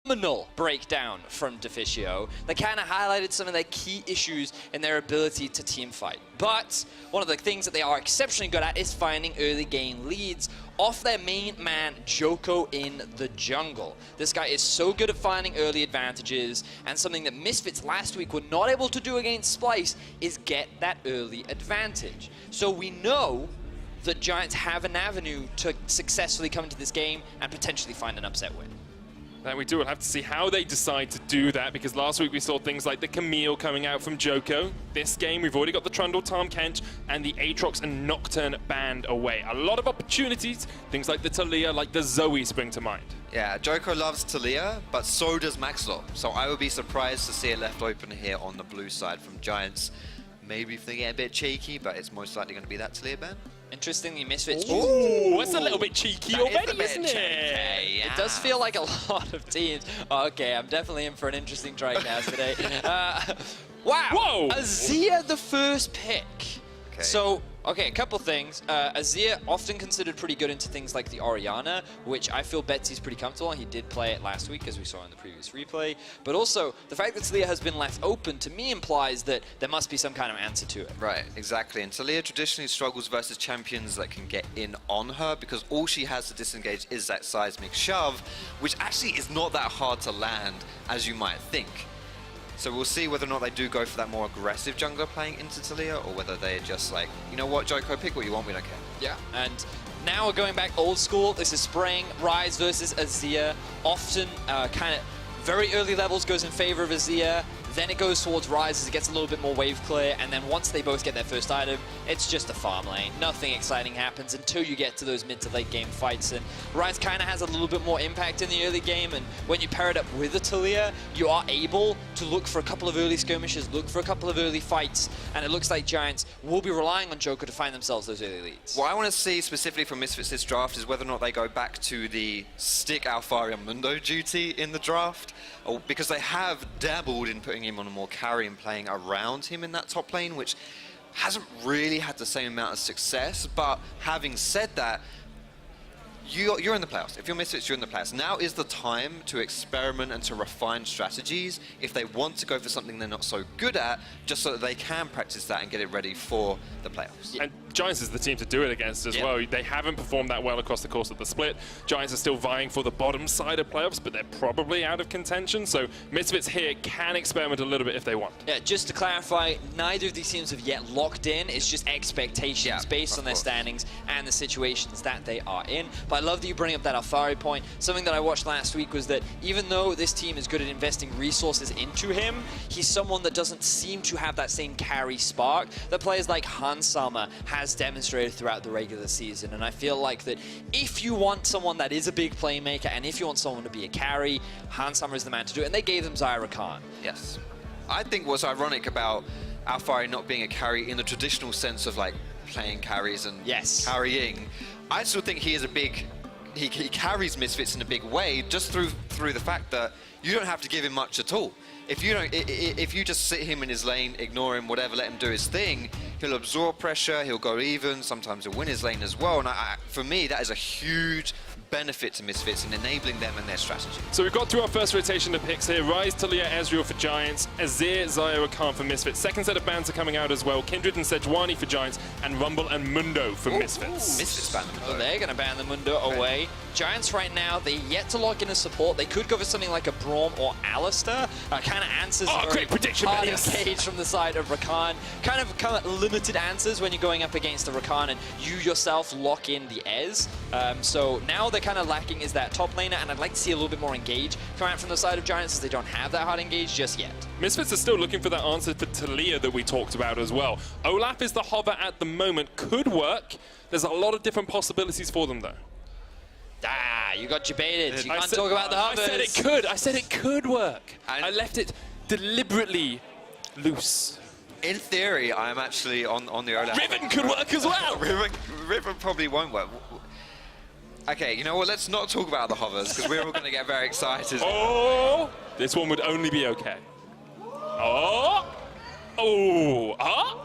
phenomenal breakdown from Deficio that kind of highlighted some of their key issues in their ability to team fight. But one of the things that they are exceptionally good at is finding early game leads off their main man, Joko, in the jungle. This guy is so good at finding early advantages, and something that Misfits last week were not able to do against Splice is get that early advantage. So we know that Giants have an avenue to successfully come into this game and potentially find an upset win. And we do. We'll have to see how they decide to do that, because last week we saw things like the Camille coming out from Joko. This game, we've already got the Trundle, Tahm Kench, and the Aatrox and Nocturne banned away. A lot of opportunities, things like the Taliyah, like the Zoe spring to mind. Yeah, Joko loves Taliyah, but so does Maxlor. So I would be surprised to see it left open here on the blue side from Giants. Maybe if they get a bit cheeky, but it's most likely going to be that Taliyah ban. Interestingly, Misfits... Ooh, that's a little bit cheeky already, isn't it? Yeah. It does feel like a lot of teams. Okay, I'm definitely in for an interesting trade now today. Wow! Whoa! Azir the first pick. Okay. So, okay, a couple things. Azir often considered pretty good into things like the Orianna, which I feel Betsy's pretty comfortable. He did play it last week, as we saw in the previous replay. But also, the fact that Taliyah has been left open, to me, implies that there must be some kind of answer to it. Right, exactly. And Taliyah traditionally struggles versus champions that can get in on her, because all she has to disengage is that seismic shove, which actually is not that hard to land, as you might think. So we'll see whether or not they do go for that more aggressive jungler playing into Taliyah, or whether they're just like, you know what, Joko, pick what you want, we don't care. Yeah, and now we're going back old school. This is Spraying, Ryze versus Azir. Often, kind of very early levels goes in favor of Azir. Then it goes towards Ryze as it gets a little bit more wave clear, and then once they both get their first item, it's just a farm lane. Nothing exciting happens until you get to those mid to late game fights, and Ryze kind of has a little bit more impact in the early game, and when you pair it up with a Taliyah, you are able to look for a couple of early skirmishes, look for a couple of early fights, and it looks like Giants will be relying on Joko to find themselves those early leads. What I want to see specifically from Misfits this draft is whether or not they go back to the stick Alfaria Mundo duty in the draft, because they have dabbled in putting him on a more carry and playing around him in that top lane, which hasn't really had the same amount of success. But having said that, you're in the playoffs. If you're Misfits, you're in the playoffs. Now is the time to experiment and to refine strategies if they want to go for something they're not so good at, just so that they can practice that and get it ready for the playoffs. And Giants is the team to do it against as well. They haven't performed that well across the course of the split. Giants are still vying for the bottom side of playoffs, but they're probably out of contention. So Misfits here can experiment a little bit if they want. Yeah, just to clarify, neither of these teams have yet locked in. It's just expectations based on their standings and the situations that they are in. But I love that you bring up that Alfari point. Something that I watched last week was that even though this team is good at investing resources into him, he's someone that doesn't seem to have that same carry spark that players like Hansama has demonstrated throughout the regular season. And I feel like that if you want someone that is a big playmaker and if you want someone to be a carry, Hansama is the man to do it. And they gave them Zyra Khan. Yes. I think what's ironic about Alfari not being a carry in the traditional sense of like playing carries and carrying, I still think he is a big... He carries Misfits in a big way just through the fact that you don't have to give him much at all. If you just sit him in his lane, ignore him, whatever, let him do his thing, he'll absorb pressure, he'll go even, sometimes he'll win his lane as well. And for me, that is a huge benefit to Misfits in enabling them and their strategy. So we've got through our first rotation of picks here. Ryze, Taliyah, Ezreal for Giants, Azir, Zyra Khan for Misfits. Second set of bans are coming out as well. Kindred and Sejuani for Giants, and Rumble and Mundo for Misfits. Misfits ban the Mundo. Oh, they're going to ban the Mundo away. Giants right now, they're yet to lock in a support. They could go for something like a Braum or Alistair. Kind of answers great prediction, hard engage from the side of Rakan. Kind of limited answers when you're going up against the Rakan and you yourself lock in the Ez. So now they're kind of lacking is that top laner, and I'd like to see a little bit more engage come out from the side of Giants as they don't have that hard engage just yet. Misfits are still looking for that answer for Taliyah that we talked about as well. Olaf is the hover at the moment. Could work. There's a lot of different possibilities for them though. Ah, you got debated. You can't talk about the hovers. I said it could. I said it could work. I left it deliberately loose. In theory, I'm actually on the Olaf. Riven could work as well. Riven probably won't work. Okay, you know what? Let's not talk about the hovers because we're all going to get very excited. Oh, this one would only be okay. Oh, oh, huh?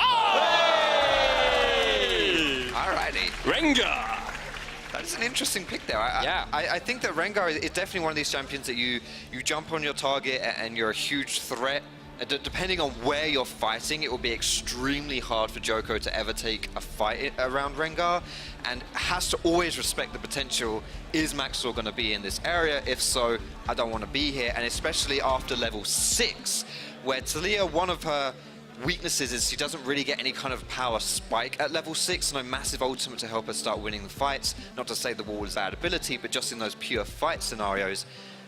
Oh! Alrighty. Rengar. That's an interesting pick there. Yeah. I think that Rengar is definitely one of these champions that you jump on your target and you're a huge threat. Depending on where you're fighting, it will be extremely hard for Joko to ever take a fight around Rengar, and has to always respect the potential. Is Maxwell going to be in this area? If so, I don't want to be here. And especially after level 6, where Talia, one of her weaknesses is she doesn't really get any kind of power spike at level 6, no massive ultimate to help her start winning the fights. Not to say the wall is bad ability, but just in those pure fight scenarios.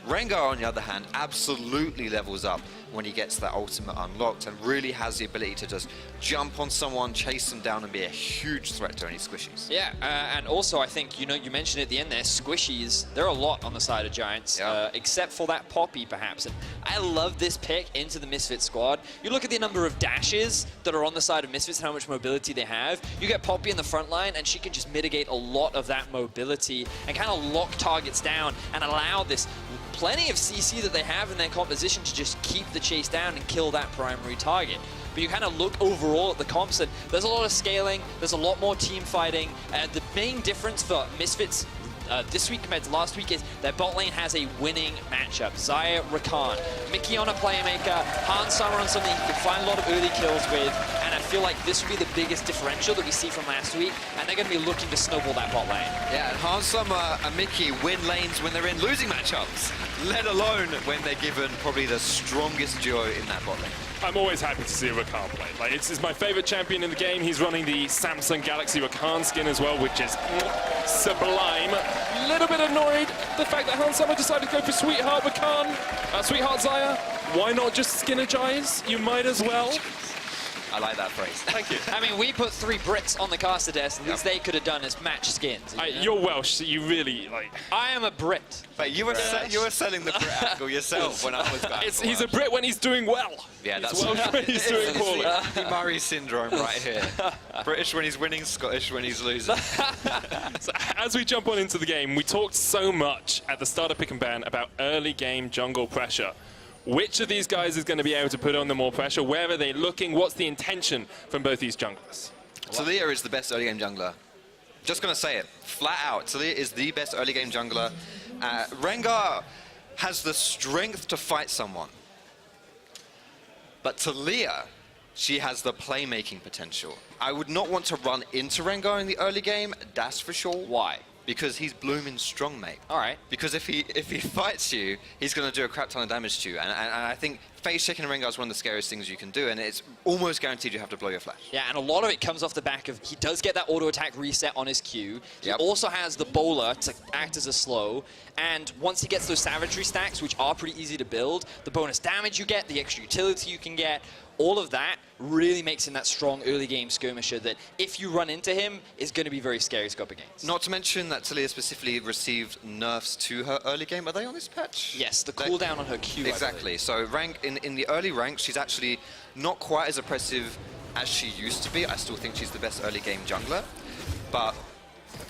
Rengar, on the other hand, absolutely levels up when he gets that ultimate unlocked and really has the ability to just jump on someone, chase them down, and be a huge threat to any squishies. Yeah, and also I think, you mentioned at the end there, squishies, there are a lot on the side of Giants, except for that Poppy, perhaps. And I love this pick into the Misfits squad. You look at the number of dashes that are on the side of Misfits and how much mobility they have. You get Poppy in the front line, and she can just mitigate a lot of that mobility and kind of lock targets down and allow this plenty of CC that they have in their composition to just keep the chase down and kill that primary target. But you kind of look overall at the comps, and there's a lot of scaling, there's a lot more team fighting. The main difference for Misfits this week compared to last week is their bot lane has a winning matchup. Xayah, Rakan, Mickey on a playmaker, Hans Summer on something you can find a lot of early kills with, and I feel like this will be the biggest differential that we see from last week, and they're going to be looking to snowball that bot lane. Yeah, and Hans Summer and Mickey win lanes when they're in losing matchups, let alone when they're given probably the strongest duo in that bot lane. I'm always happy to see a Rakan play. Like, it's my favorite champion in the game. He's running the Samsung Galaxy Rakan skin as well, which is sublime. A little bit annoyed the fact that Hans Summer decided to go for Sweetheart Rakan, Sweetheart Xayah. Why not just Skinergize? You might as well. I like that phrase. Thank you. I mean, we put 3 Brits on the caster desk. The least they could have done is match skins. You're Welsh, so you really, like... I am a Brit. But you were selling the Brit angle yourself when I was back. He's a Brit when he's doing well. Yeah, he's Welsh when he's doing poorly. The Murray syndrome right here. British when he's winning, Scottish when he's losing. So as we jump on into the game, we talked so much at the start of Pick and Ban about early game jungle pressure. Which of these guys is going to be able to put on the more pressure? Where are they looking? What's the intention from both these junglers? Talia is the best early game jungler. Just going to say it, flat out. Talia is the best early game jungler. Rengar has the strength to fight someone. But Talia, she has the playmaking potential. I would not want to run into Rengar in the early game, that's for sure. Why? Because he's blooming strong, mate. All right. Because if he fights you, he's going to do a crap ton of damage to you. And I think face checking Rengar is one of the scariest things you can do, and it's almost guaranteed you have to blow your flash. Yeah, and a lot of it comes off the back of he does get that auto attack reset on his Q. He also has the bowler to act as a slow, and once he gets those savagery stacks, which are pretty easy to build, the bonus damage you get, the extra utility you can get, all of that really makes him that strong early game skirmisher that if you run into him is going to be very scary to go up against. Not to mention that Talia specifically received nerfs to her early game. Are they on this patch? Yes, the cooldown on her Q. Exactly. So in the early ranks, she's actually not quite as oppressive as she used to be. I still think she's the best early game jungler, but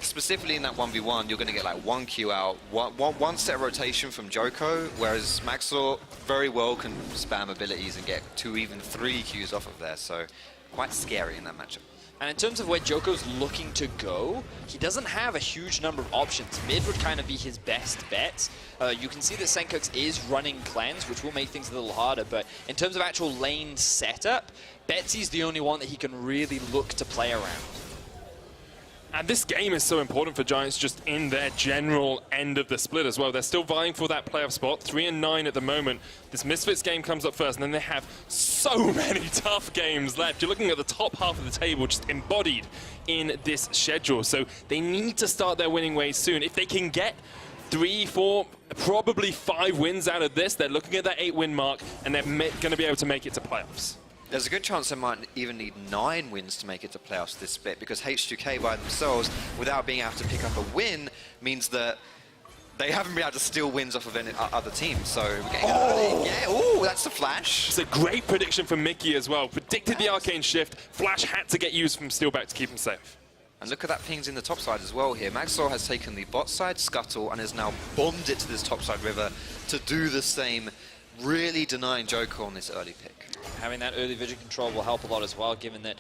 specifically in that 1v1, you're going to get like 1 Q out, one set rotation from Joko, whereas Maxwell very well can spam abilities and get 2, even 3 Qs off of there. So quite scary in that matchup. And in terms of where Joko's looking to go, he doesn't have a huge number of options. Mid would kind of be his best bet. You can see that Senkux is running Cleanse, which will make things a little harder, but in terms of actual lane setup, Betsy's the only one that he can really look to play around. And this game is so important for Giants just in their general end of the split as well. They're still vying for that playoff spot, 3-9 at the moment. This Misfits game comes up first, and then they have so many tough games left. You're looking at the top half of the table just embodied in this schedule. So they need to start their winning ways soon. If they can get 3, 4, probably 5 wins out of this, they're looking at that 8-win mark, and they're going to be able to make it to playoffs. There's a good chance they might even need 9 wins to make it to playoffs this split, because H2K by themselves, without being able to pick up a win, means that they haven't been able to steal wins off of any other teams. So we're getting early. Yeah, oh, that's the flash. It's a great prediction from Mickey as well. Predicted the arcane shift. Flash had to get used from Steelback to keep him safe. And look at that pings in the top side as well here. Maxwell has taken the bot side scuttle and has now bombed it to this top side river to do the same, really denying Joko on this early pick. Having that early vision control will help a lot as well, given that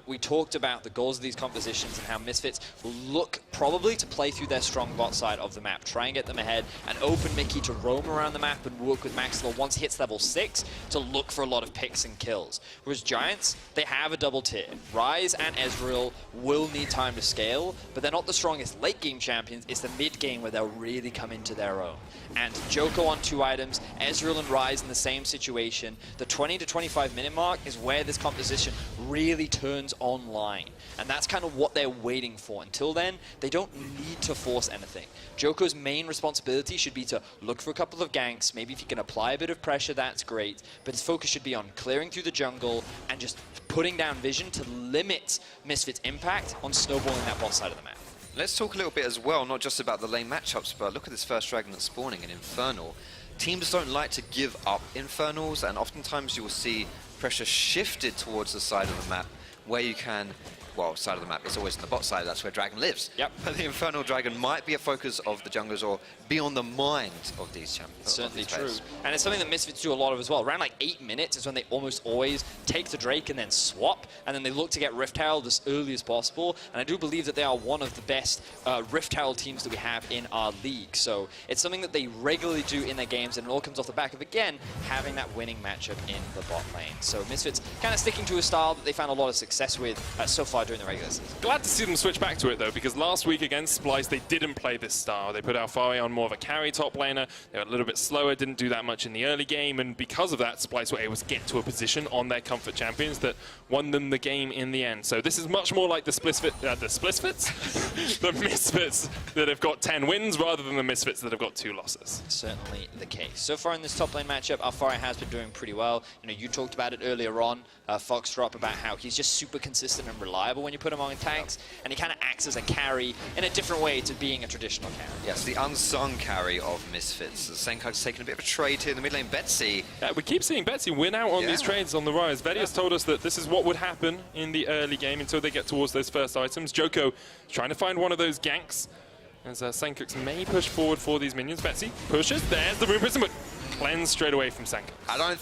we talked about the goals of these compositions and how Misfits will look probably to play through their strong bot side of the map, try and get them ahead, and open Mickey to roam around the map and work with Maxwell once he hits level 6 to look for a lot of picks and kills. Whereas Giants, they have a double tier. Ryze and Ezreal will need time to scale, but they're not the strongest late game champions. It's the mid game where they'll really come into their own. And Joko on 2 items, Ezreal and Ryze in the same situation. The 20 to 25 minute mark is where this composition really turns online. And that's kind of what they're waiting for. Until then, they don't need to force anything. Joko's main responsibility should be to look for a couple of ganks. Maybe if he can apply a bit of pressure, that's great. But his focus should be on clearing through the jungle and just putting down vision to limit Misfits' impact on snowballing that bot side of the map. Let's talk a little bit as well, not just about the lane matchups, but look at this first dragon that's spawning in Infernal. Teams don't like to give up Infernals, and oftentimes you will see pressure shifted towards the side of the map where you can, well, side of the map, it's always on the bot side, that's where Dragon lives. Yep. But the Infernal Dragon might be a focus of the junglers or be on the mind of these champions. Certainly true. And it's something that Misfits do a lot of as well. Around like 8 minutes is when they almost always take the Drake and then swap, and then they look to get Rift Herald as early as possible. And I do believe that they are one of the best Rift Herald teams that we have in our league. So it's something that they regularly do in their games, and it all comes off the back of, again, having that winning matchup in the bot lane. So Misfits kind of sticking to a style that they found a lot of success with so far during the regular season. Glad to see them switch back to it, though, because last week against Splice, they didn't play this style. They put Alfari on more of a carry top laner. They were a little bit slower, didn't do that much in the early game, and because of that, Splice were able to get to a position on their comfort champions that won them the game in the end. So this is much more like the the Misfits that have got 10 wins rather than the Misfits that have got 2 losses. Certainly the case. So far in this top lane matchup, Alfari has been doing pretty well. You talked about it earlier on, Foxdrop, about how he's just super consistent and reliable when you put him on tanks, and he kind of acts as a carry in a different way to being a traditional carry. Yes, the unsung carry of Misfits. Senkai's taken a bit of a trade here in the mid lane. Betsy. We keep seeing Betsy win out on these trades on the rise. Vedius told us that this is what would happen in the early game until they get towards those first items. Joko trying to find one of those ganks as Senkux may push forward for these minions. Betsy pushes. There's the Rune Prism, but cleanse straight away from Senkux.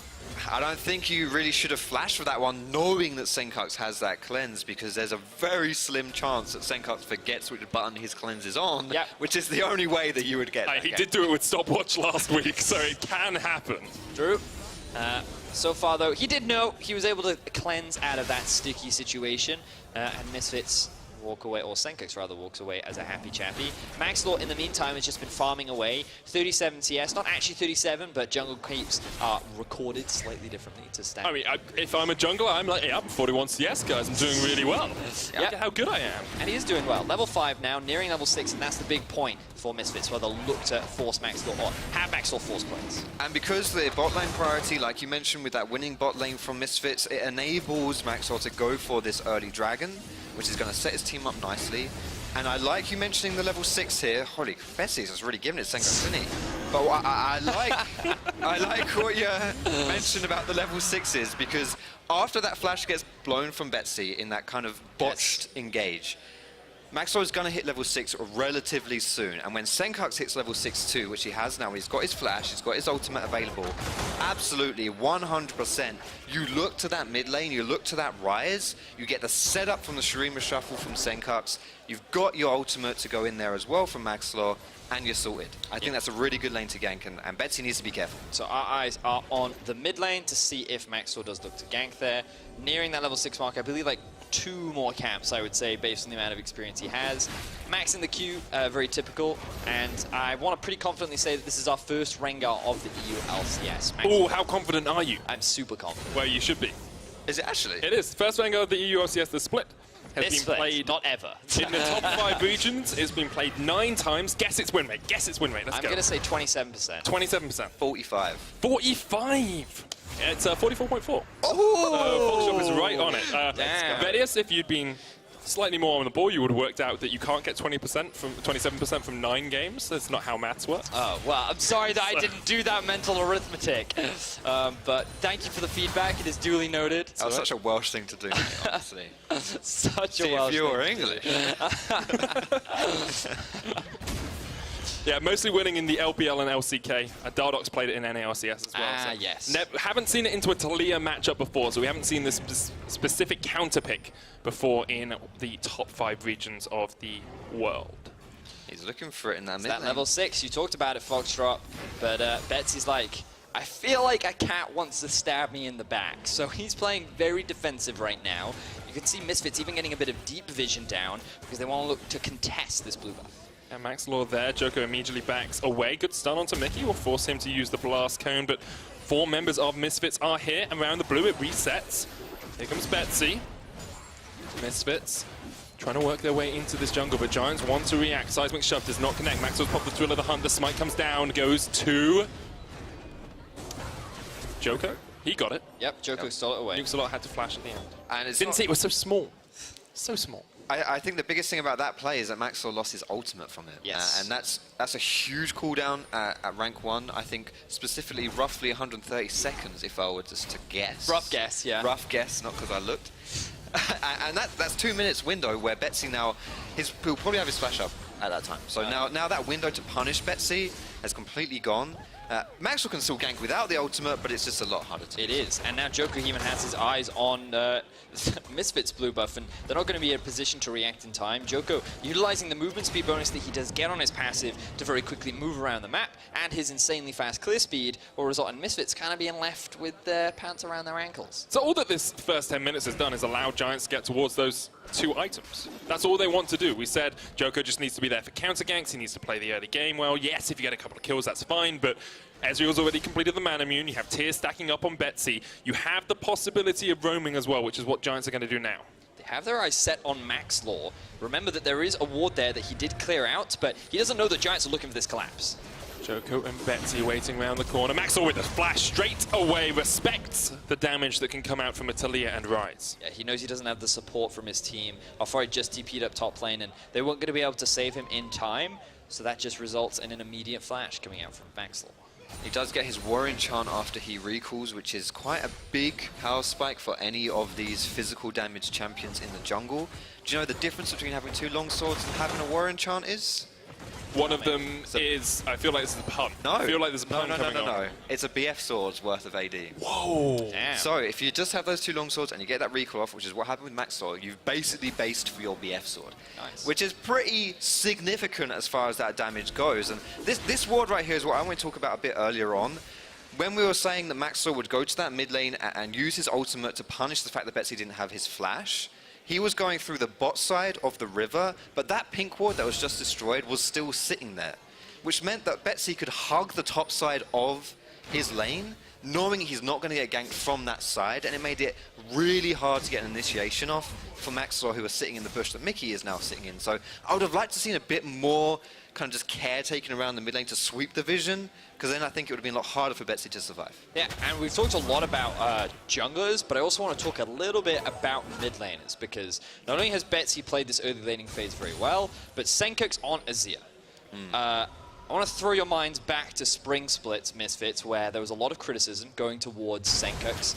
I don't think you really should have flashed for that one, knowing that Senkux has that cleanse, because there's a very slim chance that Senkux forgets which button his cleanse is on, which is the only way that you would get that He did do it with stopwatch last week, so it can happen. True. So far, though, he did know he was able to cleanse out of that sticky situation, and Misfits walk away, or Senkux rather walks away as a happy chappy. Maxlaw, in the meantime, has just been farming away. 37 CS, not actually 37, but jungle creeps are recorded slightly differently to stat. I mean, if I'm a jungler, I'm like, hey, I'm 41 CS, guys. I'm doing really well. Look at how good I am. And he is doing well. Level 5 now, nearing level 6, and that's the big point for Misfits, where they'll look to force Maxlaw, or have Maxlaw force plays. And because the bot lane priority, like you mentioned with that winning bot lane from Misfits, it enables Maxlaw to go for this early dragon, which is going to set his team up nicely. And I like you mentioning the level 6 here. Holy, Betsy's just really giving it Senkux, isn't he? But I like what you mentioned about the level 6s, because after that flash gets blown from Betsy in that kind of botched engage, Maxlaw is going to hit level 6 relatively soon, and when Senkux hits level 6 too, which he has now, he's got his flash, he's got his ultimate available, absolutely, 100%, you look to that mid lane, you look to that Rise, you get the setup from the Shurima Shuffle from Senkux, you've got your ultimate to go in there as well from Maxlaw, and you're sorted. I think that's a really good lane to gank, and Betsy needs to be careful. So our eyes are on the mid lane to see if Maxlaw does look to gank there. Nearing that level 6 mark, I believe like 2 more camps, I would say, based on the amount of experience he has. Max in the queue, very typical, and I want to pretty confidently say that this is our first Rengar of the EU LCS. Oh, how confident are you? I'm super confident. Well, you should be. Is it actually? It is. First Rengar of the EU LCS, the split. Has This been split, played not ever. in the top 5 regions. It's been played 9 times. Guess its win rate. Guess its win rate. Let's I'm go. going to say 27%. 27%. 45. 45. It's 44.4. Oh! Foxshop is right on it. Vedius, if you'd been slightly more on the ball, you would have worked out that you can't get 27% from 9 games. That's not how maths works. Oh, well, I'm sorry that I didn't do that mental arithmetic. But thank you for the feedback. It is duly noted. That was such a Welsh thing to do, honestly. Such See, a Welsh if you thing were to do. English. Yeah, mostly winning in the LPL and LCK. Dardox played it in NALCS as well. So yes. Haven't seen it into a Talia matchup before, so we haven't seen this specific counter pick before in the top 5 regions of the world. He's looking for it in that mid That lane. level 6, you talked about it, Foxtrot, but Betsy's like, I feel like a cat wants to stab me in the back. So he's playing very defensive right now. You can see Misfits even getting a bit of deep vision down because they want to look to contest this blue buff. And Max Law there, Joko immediately backs away. Good stun onto Mickey, will force him to use the blast cone, but 4 members of Misfits are here around the blue. It resets. Here comes Betsy. Misfits trying to work their way into this jungle, but Giants want to react. Seismic Shove does not connect. Maxwell's popped the Thrill of the Hunt. The smite comes down, goes to Joko. He got it. Yep, Joko stole it away. Nukesalot had to flash at the end. And it's Didn't see it was so small. So small. I think the biggest thing about that play is that Maxwell lost his ultimate from it. Yes. And that's a huge cooldown at rank 1. I think specifically roughly 130 seconds if I were just to guess. Rough guess, yeah. Rough guess, not because I looked. And that's 2 minutes window where Betsy now, he'll probably have his flash up at that time. So now that window to punish Betsy has completely gone. Maxwell can still gank without the ultimate, but it's just a lot harder to It is, and now Joko even has his eyes on Misfits blue buff, and they're not going to be in a position to react in time. Joko utilizing the movement speed bonus that he does get on his passive to very quickly move around the map, and his insanely fast clear speed will result in Misfits kind of being left with their pants around their ankles. So all that this first 10 minutes has done is allow Giants to get towards those 2 items. That's all they want to do. We said Joko just needs to be there for counter ganks. He needs to play the early game well. Yes, if you get a couple of kills, that's fine, but Ezreal's already completed the mana immune. You have Tears stacking up on Betsy. You have the possibility of roaming as well, which is what Giants are going to do now. They have their eyes set on Max Law. Remember that there is a ward there that he did clear out, but he doesn't know that Giants are looking for this collapse. Joko and Betsy waiting around the corner. Maxwell with the flash straight away, respects the damage that can come out from a Talia and Rise. Yeah, he knows he doesn't have the support from his team. Alfari just TP'd up top lane, and they weren't going to be able to save him in time, so that just results in an immediate flash coming out from Max Law. He does get his War Enchant after he recalls, which is quite a big power spike for any of these physical damage champions in the jungle. Do you know the difference between having 2 long swords and having a War Enchant is? One of them is, I feel like this is a pun. No. I feel like there's a pun coming on. No. It's a BF sword's worth of AD. Whoa. Damn. So if you just have those 2 long swords and you get that recall off, which is what happened with Max Sword, you've basically based for your BF sword. Nice. Which is pretty significant as far as that damage goes. And this ward right here is what I want to talk about a bit earlier on. When we were saying that Max Sword would go to that mid lane and use his ultimate to punish the fact that Betsy didn't have his flash, he was going through the bot side of the river, but that pink ward that was just destroyed was still sitting there, which meant that Betsy could hug the top side of his lane, knowing he's not going to get ganked from that side, and it made it really hard to get an initiation off for Maxwell, who was sitting in the bush that Mickey is now sitting in. So I would have liked to seen a bit more kind of just care taken around the mid lane to sweep the vision, because then I think it would have been a lot harder for Betsy to survive. Yeah, and we've talked a lot about junglers, but I also want to talk a little bit about mid laners, because not only has Betsy played this early laning phase very well, but Senkuk's on Azir. I want to throw your minds back to Spring Splits Misfits, where there was a lot of criticism going towards Senkuk's.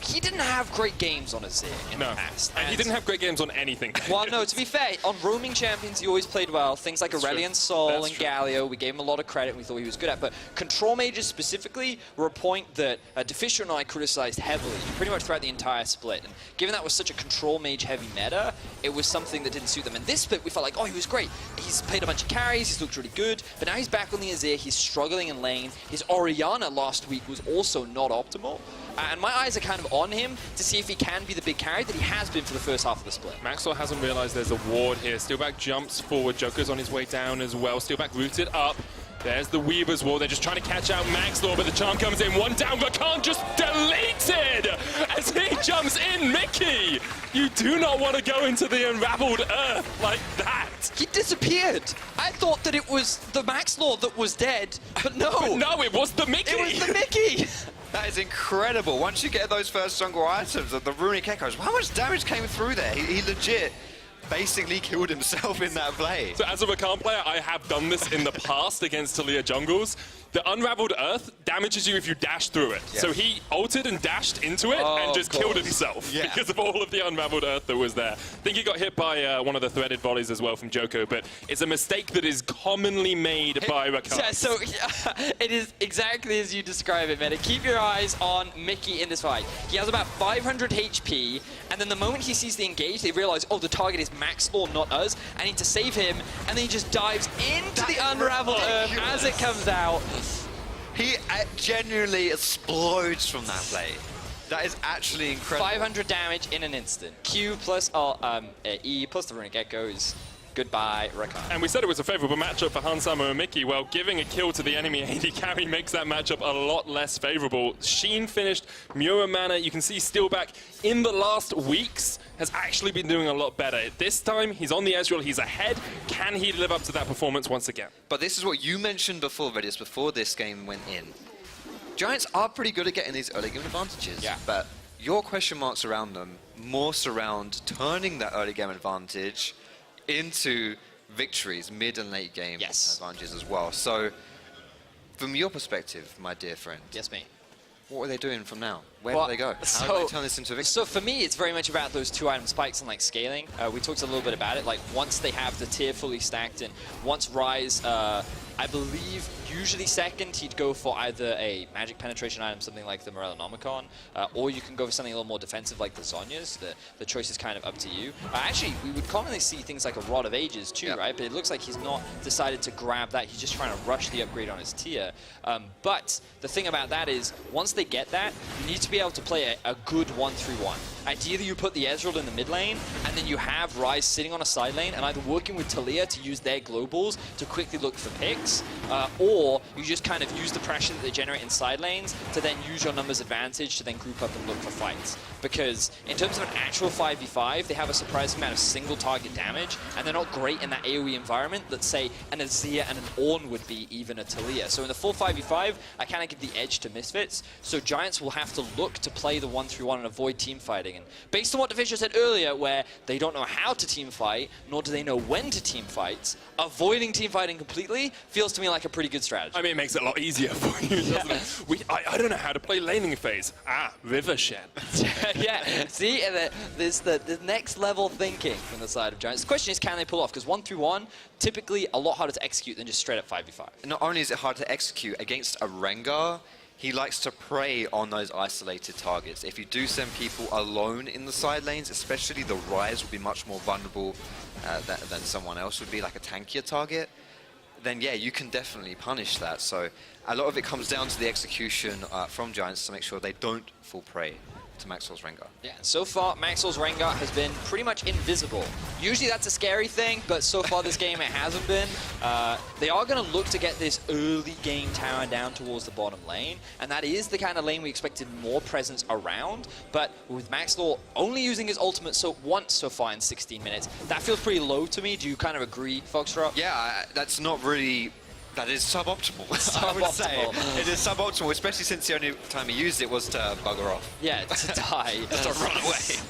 He didn't have great games on Azir in the past. And he didn't have great games on anything. Well, no, to be fair, on roaming champions, he always played well. Things like Aurelion Sol and Galio, we gave him a lot of credit and we thought he was good at. But control mages specifically were a point that Deficio and I criticized heavily, pretty much throughout the entire split. And given that was such a control mage heavy meta, it was something that didn't suit them. And this split, we felt like, oh, he was great. He's played a bunch of carries, he's looked really good. But now he's back on the Azir, he's struggling in lane. His Orianna last week was also not optimal. And my eyes are kind of on him to see if he can be the big carry that he has been for the first half of the split. Maxwell hasn't realized there's a ward here. Steelback jumps forward. Joker's on his way down as well. Steelback rooted up. There's the Weaver's ward. They're just trying to catch out Maxwell, but the charm comes in. One down, but can't just deleted as he jumps in. Mickey, you do not want to go into the unraveled earth like that. He disappeared. I thought that it was the Max Lord that was dead, but no. But no, it was the Mickey. It was the Mickey. That is incredible. Once you get those first jungle items, the Runic Echoes, how much damage came through there? He legit basically killed himself in that play. So as a Rakan player, I have done this in the past against Taliyah jungles. The Unraveled Earth damages you if you dash through it. Yeah. So he ulted and dashed into it and just killed himself because of all of the Unraveled Earth that was there. I think he got hit by one of the threaded volleys as well from Joko, but it's a mistake that is commonly made by Rakan. Yeah, so it is exactly as you describe it, man. Keep your eyes on Mickey in this fight. He has about 500 HP, and then the moment he sees the engage, they realize, oh, the target is Max or not us. I need to save him, and then he just dives into the Unraveled Earth as it comes out. He genuinely explodes from that play. That is actually incredible. 500 damage in an instant. Q plus E plus the Runic Echoes. Goodbye, Rakan. And we said it was a favorable matchup for Hansama and Mickey. Well, giving a kill to the enemy AD carry makes that matchup a lot less favorable. Sheen finished, Muramana, you can see Steelback in the last weeks has actually been doing a lot better. This time, he's on the Ezreal, he's ahead. Can he live up to that performance once again? But this is what you mentioned before, Redis, before this game went in. Giants are pretty good at getting these early game advantages, but your question marks around them more surround turning that early game advantage into victories, mid and late game advantages as well. So, from your perspective, my dear friend, yes, mate. What are they doing from now? Where do they go? How do they turn this into a victory? So for me, it's very much about those 2-item spikes and like scaling. We talked a little bit about it. Like once they have the tier fully stacked and once Ryze, I believe usually second, he'd go for either a magic penetration item, something like the Morellonomicon, or you can go for something a little more defensive like the Zhonya's. The choice is kind of up to you. Actually, we would commonly see things like a Rod of Ages too, right? But it looks like he's not decided to grab that. He's just trying to rush the upgrade on his tier. But the thing about that is, once they get that, you need to be able to play a good 1-3-1. Ideally, you put the Ezreal in the mid lane, and then you have Ryze sitting on a side lane, and either working with Taliyah to use their globals to quickly look for picks, or you just kind of use the pressure that they generate in side lanes to then use your numbers advantage to then group up and look for fights. Because in terms of an actual 5v5, they have a surprising amount of single target damage, and they're not great in that AoE environment that, say, an Azir and an Ornn would be, even a Taliyah. So in the full 5v5, I kind of give the edge to Misfits, so Giants will have to look to play the 1-3-1 and avoid team fighting. And based on what Division said earlier, where they don't know how to team fight, nor do they know when to team fight, avoiding team fighting completely feels to me like a pretty good strategy. I mean, it makes it a lot easier for you, doesn't it? I don't know how to play laning phase. River Shed. Yeah, see, and there's the next level thinking from the side of Giants. The question is, can they pull off? Because 1-3-1, typically a lot harder to execute than just straight up 5v5. Not only is it hard to execute against a Rengar, he likes to prey on those isolated targets. If you do send people alone in the side lanes, especially the Ryze will be much more vulnerable than someone else would be, like a tankier target, then yeah, you can definitely punish that. So a lot of it comes down to the execution from Giants to make sure they don't fall prey to Maxwell's Rengar. Yeah, so far Maxwell's Rengar has been pretty much invisible. Usually that's a scary thing, but so far this game it hasn't been. They are going to look to get this early game tower down towards the bottom lane, and that is the kind of lane we expected more presence around, but with Maxwell only using his ultimate once so far in 16 minutes, that feels pretty low to me. Do you kind of agree, Foxtrot? Yeah, that's not really... That is suboptimal, I would say. It is suboptimal, especially since the only time he used it was to bugger off. Yeah, to die. Just to run away.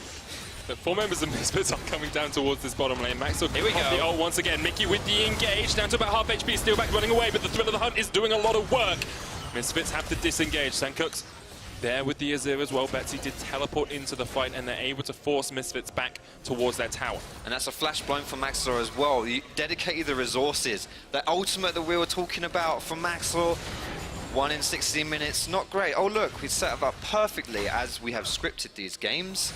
The 4 members of Misfits are coming down towards this bottom lane. Maxwell here we go. The ult once again. Mickey with the engage, down to about half HP, Steelback running away, but the Thrill of the Hunt is doing a lot of work. Misfits have to disengage. Sankuk's there with the Azir as well. Betsy did teleport into the fight, and they're able to force Misfits back towards their tower. And that's a flash blown from Maxwell as well. You dedicated the resources. The ultimate that we were talking about from Maxwell, 1 in 16 minutes, not great. Oh look, we set up perfectly as we have scripted these games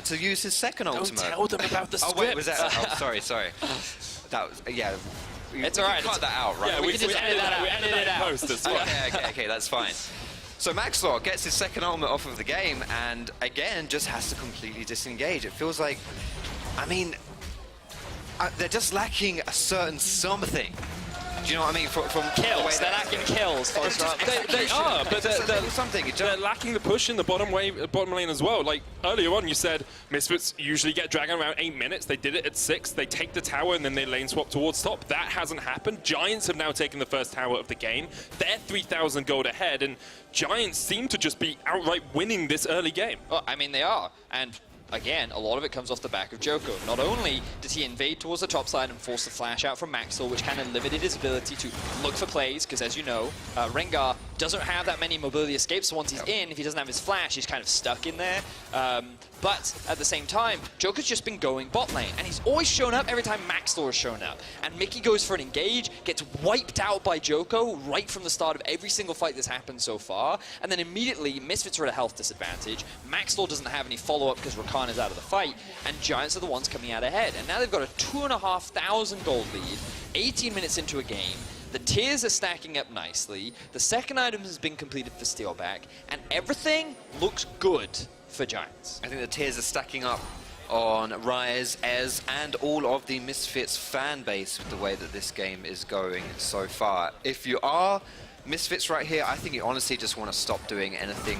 to use his second ultimate. Don't tell them about the script. Oh wait, was that? Oh, sorry. That was, yeah. It's alright. Cut that out, right? Yeah, we can just edit that out. We edit it out. Post as well. Okay, that's fine. So Maxwell gets his second ultimate off of the game, and again, just has to completely disengage. It feels like, I mean, they're just lacking a certain something. Do you know what I mean? From kills, they're lacking kills. They are, but they're lacking the push in the bottom lane as well. Like earlier on, you said Misfits usually get Dragon around 8 minutes. They did it at 6. They take the tower and then they lane swap towards top. That hasn't happened. Giants have now taken the first tower of the game. They're 3,000 gold ahead, and Giants seem to just be outright winning this early game. Well, I mean, they are. And again, a lot of it comes off the back of Joko. Not only does he invade towards the top side and force the flash out from Maxwell, which kind of limited his ability to look for plays, because as you know, Rengar doesn't have that many mobility escapes, so once he's in, if he doesn't have his flash, he's kind of stuck in there. But at the same time, Joker's just been going bot lane, and he's always shown up every time Maxwell has shown up. And Mickey goes for an engage, gets wiped out by Joko right from the start of every single fight that's happened so far, and then immediately Misfits are at a health disadvantage. Maxwell doesn't have any follow-up because Rakan is out of the fight, and Giants are the ones coming out ahead. And now they've got a 2,500 gold lead, 18 minutes into a game. The tiers are stacking up nicely, the second item has been completed for Steelback, and everything looks good for Giants. I think the tiers are stacking up on Rise, Ez, and all of the Misfits fan base with the way that this game is going so far. If you are Misfits right here, I think you honestly just want to stop doing anything,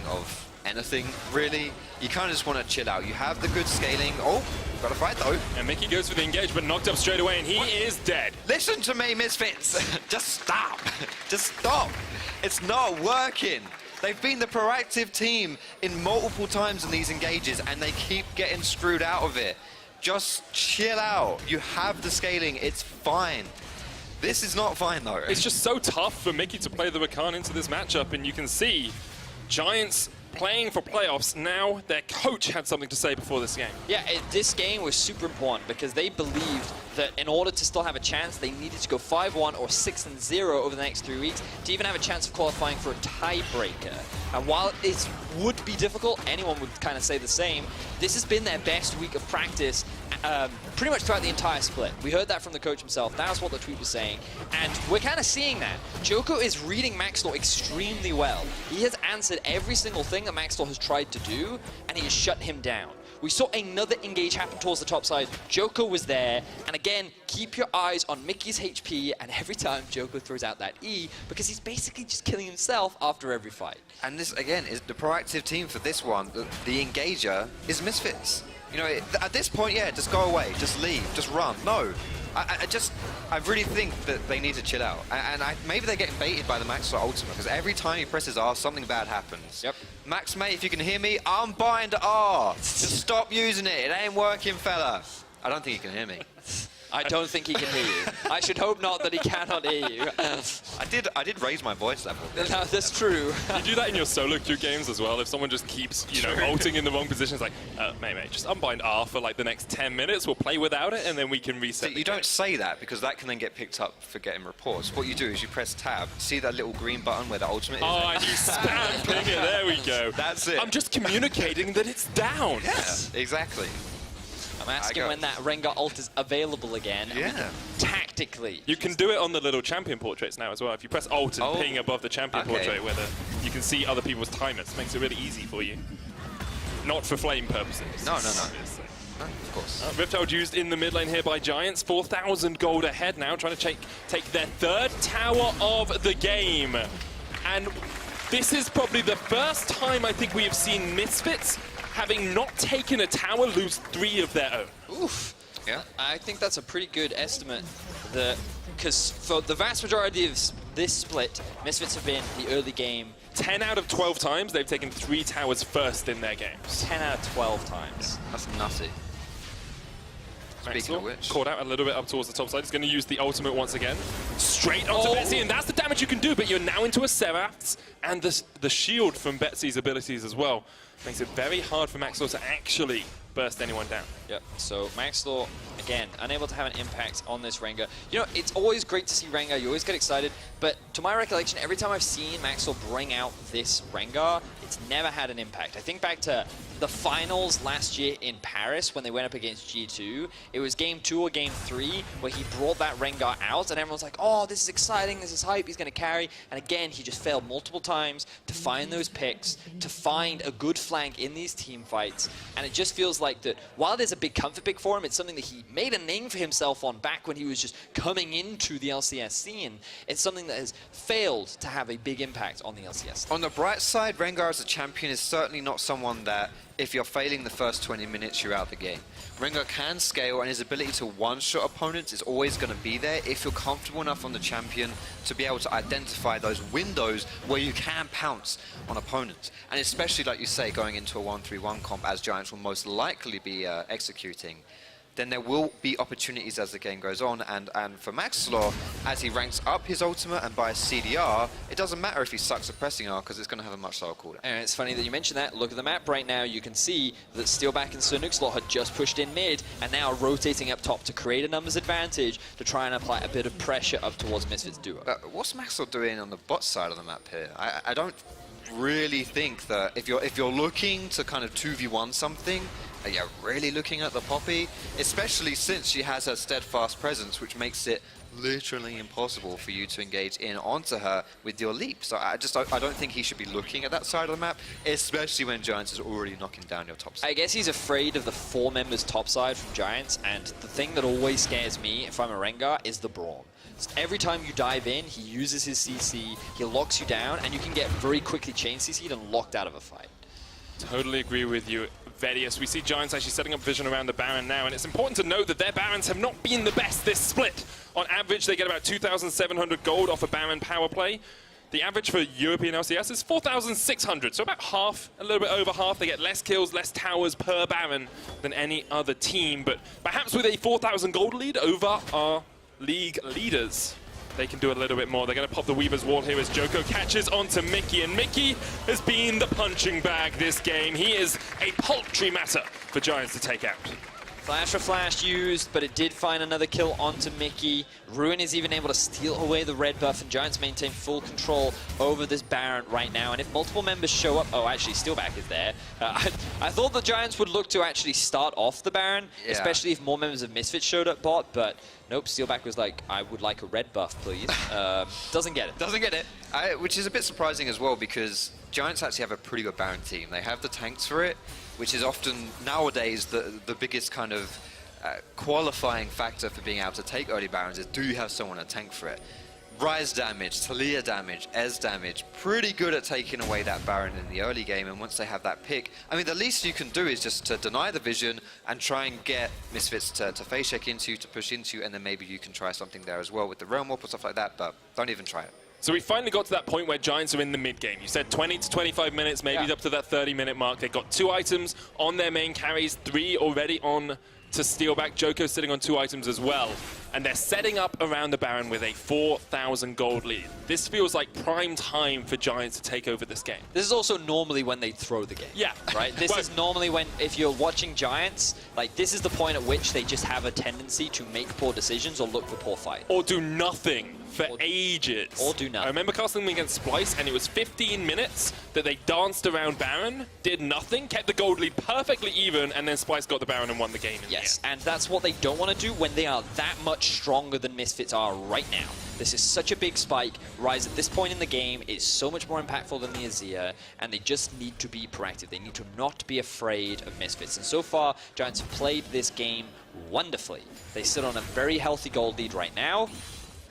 really. You kind of just want to chill out. You have the good scaling. Oh, got to fight though. And Mickey goes for the engage, but knocked up straight away, and he is dead. Listen to me, Misfits. Just stop. Just stop. It's not working. They've been the proactive team in multiple times in these engages, and they keep getting screwed out of it. Just chill out. You have the scaling. It's fine. This is not fine, though. It's just so tough for Mickey to play the Rakan into this matchup, and you can see Giants playing for playoffs. Now their coach had something to say before this game. Yeah, this game was super important because they believed that in order to still have a chance, they needed to go 5-1 or 6-0 over the next 3 weeks to even have a chance of qualifying for a tiebreaker. And while it would be difficult, anyone would kind of say the same, this has been their best week of practice pretty much throughout the entire split. We heard that from the coach himself. That's what the tweet was saying. And we're kind of seeing that. Joko is reading Maxwell extremely well. He has answered every single thing that Maxwell has tried to do, and he has shut him down. We saw another engage happen towards the top side. Joko was there, and again, keep your eyes on Mickey's HP, and every time Joko throws out that E, because he's basically just killing himself after every fight. And this, again, is the proactive team for this one. The engager is Misfits. You know, at this point, yeah, just go away, just leave, just run. No, I really think that they need to chill out. And maybe they're getting baited by the Maxwell ultimate, because every time he presses R, something bad happens. Yep. Max, mate, if you can hear me, unbind R. Just stop using it. It ain't working, fella. I don't think he can hear me. I don't think he can hear you. I should hope not that he cannot hear you. I did raise my voice level. No, that's true. You do that in your solo queue games as well. If someone just keeps, you know, ulting in the wrong position, it's like, mate, just unbind R for like the next 10 minutes. We'll play without it, and then we can reset. So you don't say that, because that can then get picked up for getting reports. What you do is you press tab, see that little green button where the ultimate is? Oh, and you spam ping it. There we go. That's it. I'm just communicating that it's down. Yeah, exactly. I'm asking when that Rengar ult is available again. Yeah. Tactically. You can do it on the little champion portraits now as well. If you press Alt and ping above the champion portrait, where you can see other people's timers. Makes it really easy for you. Not for flame purposes. No. Obviously. No, of course. Rifthold used in the mid lane here by Giants. 4,000 gold ahead now, trying to take their third tower of the game. And this is probably the first time I think we have seen Misfits having not taken a tower, lose 3 of their own. Oof. Yeah. I think that's a pretty good estimate. Because for the vast majority of this split, Misfits have been the early game. 10 out of 12 times, they've taken 3 towers first in their games. 10 out of 12 times. That's nutty. Speaking of which, caught out a little bit up towards the top side. He's going to use the ultimate once again. Straight onto Betsy, and that's the damage you can do, but you're now into a Seraph's, and the shield from Betsy's abilities as well makes it very hard for Maxwell to actually burst anyone down. Yep, so Maxwell, again, unable to have an impact on this Rengar. You know, it's always great to see Rengar, you always get excited, but to my recollection, every time I've seen Maxwell bring out this Rengar, it's never had an impact. I think back to the finals last year in Paris when they went up against G2. It was game 2 or game 3 where he brought that Rengar out and everyone's like, oh, this is exciting, this is hype, he's going to carry. And again, he just failed multiple times to find those picks, to find a good flank in these team fights. And it just feels like that while there's a big comfort pick for him, it's something that he made a name for himself on back when he was just coming into the LCS scene. It's something that has failed to have a big impact on the LCS. On the bright side, Rengar as a champion is certainly not someone that if you're failing the first 20 minutes, you're out the game. Rengar can scale, and his ability to one-shot opponents is always going to be there if you're comfortable enough on the champion to be able to identify those windows where you can pounce on opponents. And especially, like you say, going into a 1-3-1 comp, as Giants will most likely be executing, then there will be opportunities as the game goes on, and for Maxlor, as he ranks up his ultimate and buys CDR, it doesn't matter if he sucks at pressing R, because it's going to have a much lower cooldown. And it's funny that you mentioned that. Look at the map right now. You can see that Steelback and Sir Nuxlor had just pushed in mid, and now rotating up top to create a numbers advantage to try and apply a bit of pressure up towards Misfits duo. What's Maxlor doing on the bot side of the map here? I don't really think that if you're looking to kind of 2v1 something, you're really looking at the Poppy, especially since she has her steadfast presence, which makes it literally impossible for you to engage in onto her with your leap. So I don't think he should be looking at that side of the map, especially when Giants is already knocking down your top side. I guess he's afraid of the 4 members top side from Giants, and the thing that always scares me if I'm a Rengar is the Braum. Every time you dive in, he uses his CC, he locks you down, and you can get very quickly chain CC'd and locked out of a fight. Totally agree with you, Vedius. We see Giants actually setting up vision around the Baron now, and it's important to note that their Barons have not been the best this split. On average, they get about 2,700 gold off a Baron power play. The average for European LCS is 4,600, so about half, a little bit over half. They get less kills, less towers per Baron than any other team, but perhaps with a 4,000 gold lead over our league leaders, they can do a little bit more. They're going to pop the Weaver's Wall here as Joko catches onto Mickey, and Mickey has been the punching bag this game. He is a paltry matter for Giants to take out. Flash for flash used, but it did find another kill onto Mickey. Ruin is even able to steal away the red buff, and Giants maintain full control over this Baron right now. And if multiple members show up... Oh, actually, Steelback is there. I thought the Giants would look to actually start off the Baron, especially if more members of Misfits showed up bot, but nope, Steelback was like, I would like a red buff, please. Doesn't get it. Doesn't get it. Which is a bit surprising as well, because Giants actually have a pretty good Baron team. They have the tanks for it, which is often nowadays the biggest kind of qualifying factor for being able to take early Barons is, do you have someone to tank for it? Rise damage, Talia damage, Ez damage, pretty good at taking away that Baron in the early game, and once they have that pick, I mean, the least you can do is just to deny the vision and try and get Misfits to face check into you, to push into you, and then maybe you can try something there as well with the Realm Warp or stuff like that, but don't even try it. So we finally got to that point where Giants are in the mid-game. You said 20 to 25 minutes, maybe up to that 30-minute mark. They've got 2 items on their main carries, 3 already on to Steelback. Joko sitting on 2 items as well. And they're setting up around the Baron with a 4,000 gold lead. This feels like prime time for Giants to take over this game. This is also normally when they throw the game. Yeah. Right? This is normally when, if you're watching Giants, like, this is the point at which they just have a tendency to make poor decisions or look for poor fight. Or do nothing for ages. Or do nothing. I remember casting them against Splice, and it was 15 minutes that they danced around Baron, did nothing, kept the gold lead perfectly even, and then Splice got the Baron and won the game in the end. And that's what they don't want to do when they are that much stronger than Misfits are right now. This is such a big spike. Rise at this point in the game is so much more impactful than the Azir, and they just need to be proactive. They need to not be afraid of Misfits. And so far, Giants have played this game wonderfully. They sit on a very healthy gold lead right now.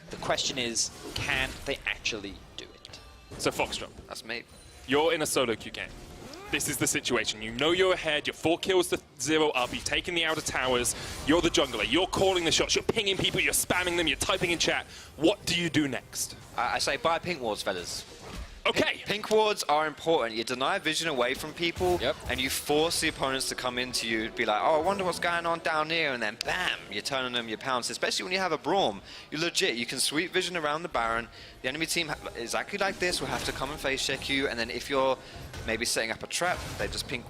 The question is, can they actually do it? So Foxdrop, that's me. You're in a solo queue game. This is the situation. You know you're ahead, you're 4 kills to 0 up, you've taken the outer towers, you're the jungler, you're calling the shots, you're pinging people, you're spamming them, you're typing in chat. What do you do next? I say buy pink wards, fellas. Okay. Pink wards are important. You deny vision away from people, and you force the opponents to come into you, be like, oh, I wonder what's going on down here, and then bam, you're turning them, you pounce. Especially when you have a Braum, you legit, you can sweep vision around the Baron. The enemy team, exactly like this, will have to come and face check you, and then if you're maybe setting up a trap, they just pink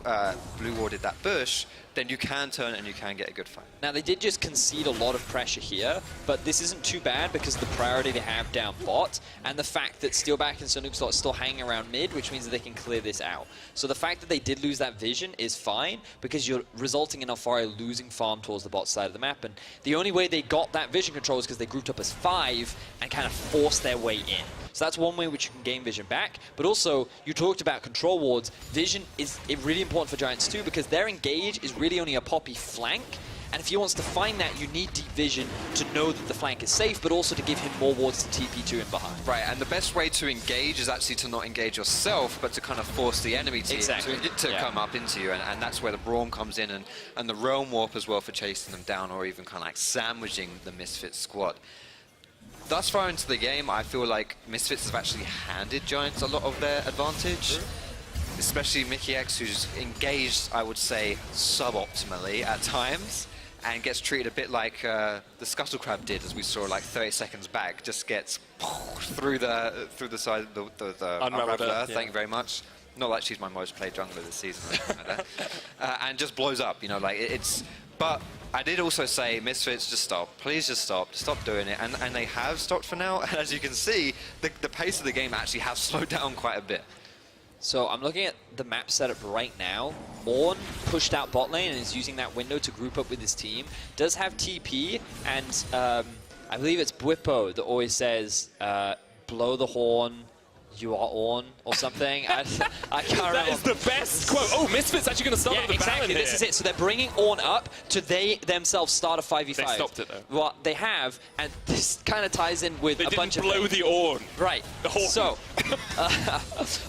blue warded that bush, then you can turn and you can get a good fight. Now, they did just concede a lot of pressure here, but this isn't too bad because of the priority they have down bot, and the fact that Steelback and Sonuk's still hanging around mid, which means that they can clear this out. So the fact that they did lose that vision is fine, because you're resulting in Alfaria losing farm towards the bot side of the map, and the only way they got that vision control is because they grouped up as 5 and kind of forced their way in. So that's one way in which you can gain vision back. But also, you talked about control wards. Vision is really important for Giants too, because their engage is really only a Poppy flank. And if he wants to find that, you need deep vision to know that the flank is safe, but also to give him more wards to TP to in behind. Right, and the best way to engage is actually to not engage yourself, but to kind of force the enemy team to come up into you. And that's where the Braum comes in, and the Realm Warp as well for chasing them down, or even kind of like sandwiching the Misfits squad. Thus far into the game, I feel like Misfits have actually handed Giants a lot of their advantage. Especially Mickey X, who's engaged, I would say, suboptimally at times, and gets treated a bit like the Scuttle Crab did, as we saw like 30 seconds back. Just gets through the side of the Unraveled Earth. Thank you very much. Not like she's my most played jungler this season or anything like that. And just blows up, you know, like it's. But I did also say, Misfits, just stop. Please just stop. Stop doing it. And they have stopped for now. And as you can see, the pace of the game actually has slowed down quite a bit. So I'm looking at the map setup right now. Ornn pushed out bot lane and is using that window to group up with his team. Does have TP, and I believe it's Bwipo that always says, blow the horn, you are on, or something. I can't remember. That is the best quote. Oh, Misfits actually going to start on the exactly. Baron This is it. So they're bringing Ornn up to they themselves start a 5v5. They stopped it, though. Well, they have, and this kind of ties in with a bunch of They didn't blow the Ornn. Right. The horn. So,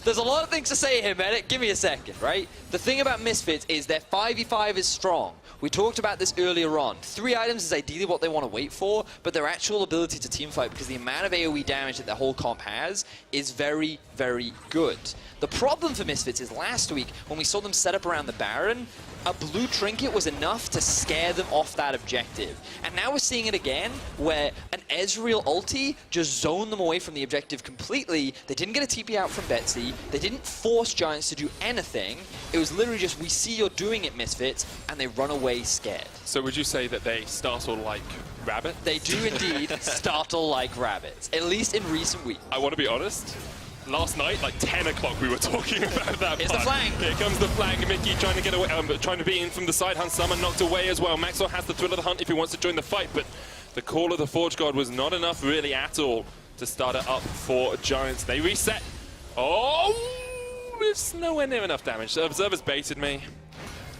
there's a lot of things to say here, Medic. Give me a second, right? The thing about Misfits is their 5v5 is strong. We talked about this earlier on. 3 items is ideally what they want to wait for, but their actual ability to teamfight, because the amount of AoE damage that their whole comp has, is very, very good. The problem for Misfits is last week, when we saw them set up around the Baron, a blue trinket was enough to scare them off that objective. And now we're seeing it again, where an Ezreal ulti just zoned them away from the objective completely. They didn't get a TP out from Betsy. They didn't force Giants to do anything. It was literally just, we see you're doing it, Misfits, and they run away scared. So would you say that they startle like rabbits? They do indeed startle like rabbits, at least in recent weeks. I want to be honest. Last night, like 10 o'clock, we were talking about that. Here's the flank. Here comes the flank. Mickey trying to get away, trying to be in from the side. Hans Summer knocked away as well. Maxwell has the thrill of the hunt if he wants to join the fight, but the call of the Forge God was not enough really at all to start it up for Giants. They reset. Oh, it's nowhere near enough damage. The Observer's baited me.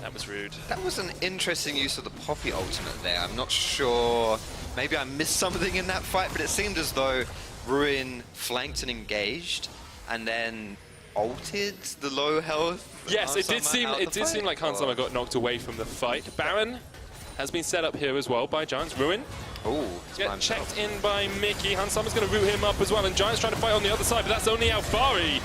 That was rude. That was an interesting use of the Poppy ultimate there. I'm not sure. Maybe I missed something in that fight, but it seemed as though Ruin flanked and engaged, and then ulted the low health. Yes, it did seem like Hans Summer got knocked away from the fight. Baron has been set up here as well by Giants. Ruin. Oh, Get checked in by Mickey. Hans Summer's going to root him up as well, and Giants trying to fight on the other side, but that's only Alfari.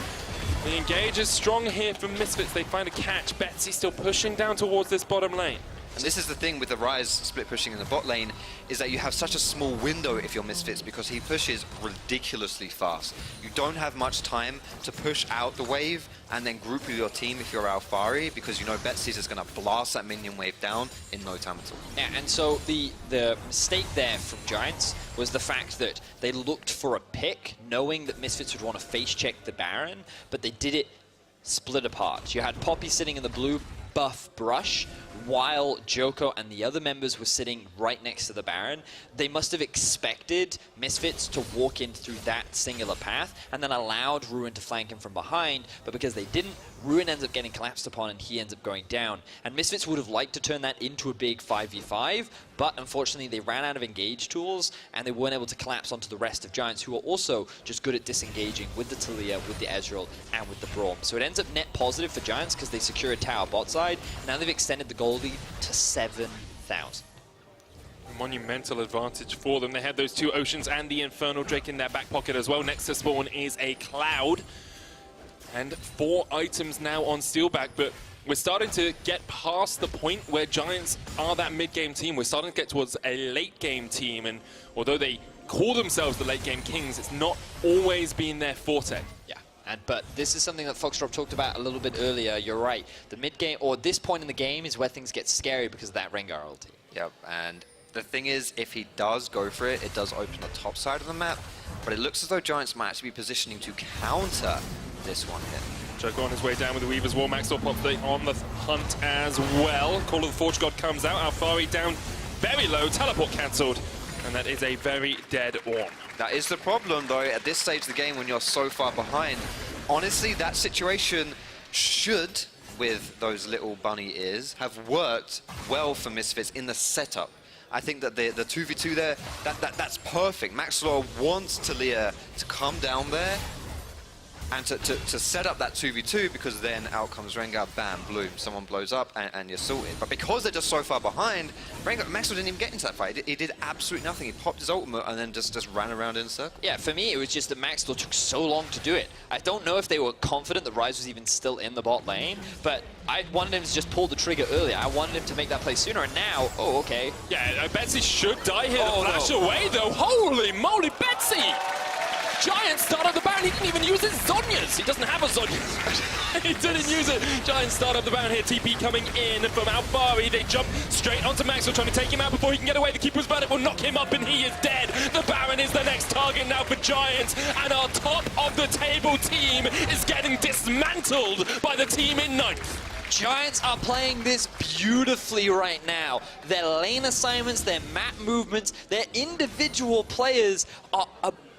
The engage is strong here from Misfits. They find a catch. Betsy still pushing down towards this bottom lane. And this is the thing with the Ryze split pushing in the bot lane, is that you have such a small window if you're Misfits, because he pushes ridiculously fast. You don't have much time to push out the wave and then group with your team if you're Alfari, because you know Betsy's is going to blast that minion wave down in no time at all. Yeah, and so the mistake there from Giants was the fact that they looked for a pick, knowing that Misfits would want to face check the Baron, but they did it split apart. You had Poppy sitting in the blue buff brush, while Joko and the other members were sitting right next to the Baron. They must have expected Misfits to walk in through that singular path and then allowed Ruin to flank him from behind, but because they didn't, Ruin ends up getting collapsed upon and he ends up going down. And Misfits would have liked to turn that into a big 5v5, but unfortunately they ran out of engage tools and they weren't able to collapse onto the rest of Giants, who are also just good at disengaging with the Talia, with the Ezreal, and with the Braum. So it ends up net positive for Giants because they secure a tower bot side. Now they've extended the goal lead to 7,000. Monumental advantage for them. They had those 2 Oceans and the Infernal Drake in their back pocket as well. Next to spawn is a Cloud. And 4 items now on Steelback, but we're starting to get past the point where Giants are that mid-game team. We're starting to get towards a late-game team, and although they call themselves the late-game kings, it's not always been their forte. Yeah. But this is something that Foxdrop talked about a little bit earlier. You're right. The mid-game, or this point in the game, is where things get scary because of that Rengar ulti. Yep, and the thing is, if he does go for it, it does open the top side of the map, but it looks as though Giants might actually be positioning to counter this one here. Joko on his way down with the Weaver's Wall. Maxwell pops on the hunt as well. Call of the Forge God comes out. Alfari down very low. Teleport cancelled. And that is a very dead Ornn. That is the problem, though, at this stage of the game when you're so far behind. Honestly, that situation should with those little bunny ears have worked well for Misfits in the setup. I think that the 2v2 there, that's perfect. Maxlaw wants Talia to come down there and to set up that 2v2, because then out comes Rengar, bam, bloom, someone blows up and you're sorted. But because they're just so far behind, Maxlaw didn't even get into that fight. He did absolutely nothing. He popped his ultimate and then just ran around in a circle. Yeah, for me, it was just that Maxlaw took so long to do it. I don't know if they were confident that Ryze was even still in the bot lane, but I wanted him to just pull the trigger earlier. I wanted him to make that play sooner, and now, oh, okay. Yeah, Betsy should die here. Oh, The flash no. away, though. Holy moly, Betsy! Giant start up the Baron. He didn't even use his Zhonya's. He doesn't have a Zhonya's. He didn't use it. Giant start up the Baron here. TP coming in from Alfari. They jump straight onto Maxwell, trying to take him out before he can get away. The Keeper's Verdict will knock him up, and he is dead. The Baron is the next target now for Giants, and our top of the table team is getting dismantled by the team in ninth. Giants are playing this beautifully right now. Their lane assignments, their map movements, their individual players are